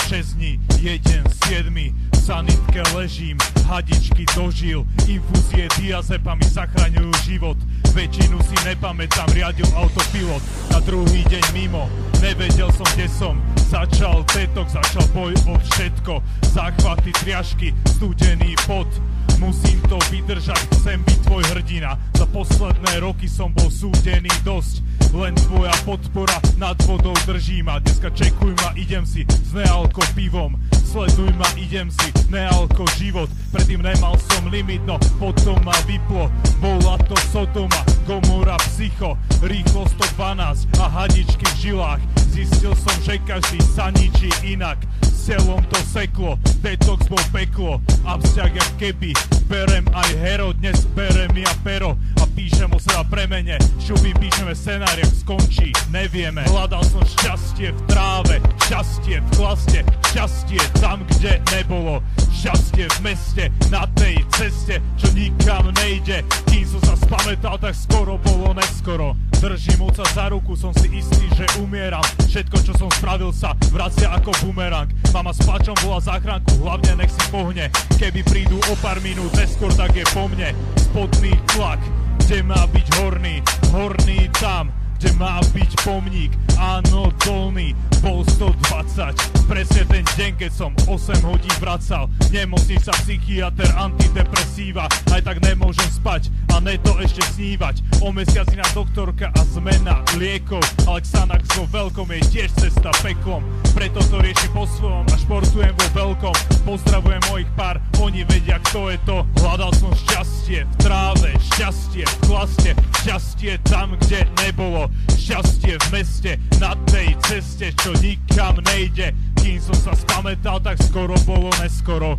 6 dní, 1/7, v sanitke ležím, hadičky dožil, infúzie diazepami zachraňujú život. Väčšinu si nepamätám, riadil autopilot, na druhý deň mimo, nevedel som kde som. Začal detox, začal boj o všetko, záchvaty, triažky, studený pot. Musím to vydržať, chcem byť tvoj hrdina. Za posledné roky som bol súdený dosť, len tvoja podpora nad vodou drží ma. Dneska čekuj ma, idem si s nealko pivom, sleduj ma, idem si nealko život. Predtým nemal som limit, no potom ma vyplo. Bola to Sodoma, Gomora, Psycho, rýchlo 112 a hadičky v žilách. Zistil som, že každý sa ničí inak. S telom to seklo, detox bol peklo a vzťah jak keby. Berem aj hero, dnes berem ja pero a píšem o seba premene. Šuby píšeme scenár, jak skončí, nevieme. Hľadal som šťastie v tráve, šťastie v chlaste, šťastie tam, kde nebolo, šťastie v meste, na tej ceste, čo nikam nejde. Kým som sa spamätal, tak skoro bolo neskoro. Držím oca za ruku, som si istý, že umieram. Všetko, čo som spravil, sa vracia ako bumerang. Mama s plačom volá záchranku, hlavne nech si pohne. Keby prídu o pár minút neskôr, tak je po mne. Spodný tlak, kde má byť horný, horný tam, kde má byť pomník. Áno, dolný, bol 120. Presne ten deň, keď som 8 hodín vracal. Nemocnica, psychiater, antidepresíva. Aj tak nemôžem spať a ne to ešte snívať. O mesiac iná doktorka a zmena liekov. Ale Xanax vo veľkom je tiež cesta peklom. Preto to riešim po svojom a športujem vo veľkom. Pozdravujem mojich pár, oni vedia, kto je to. Hľadal som šťastie v tráve, šťastie v chlaste, šťastie tam, kde nebolo, šťastie v meste, na tej ceste, čo nikam nejde. Kým som sa spamätal, tak skoro bolo neskoro.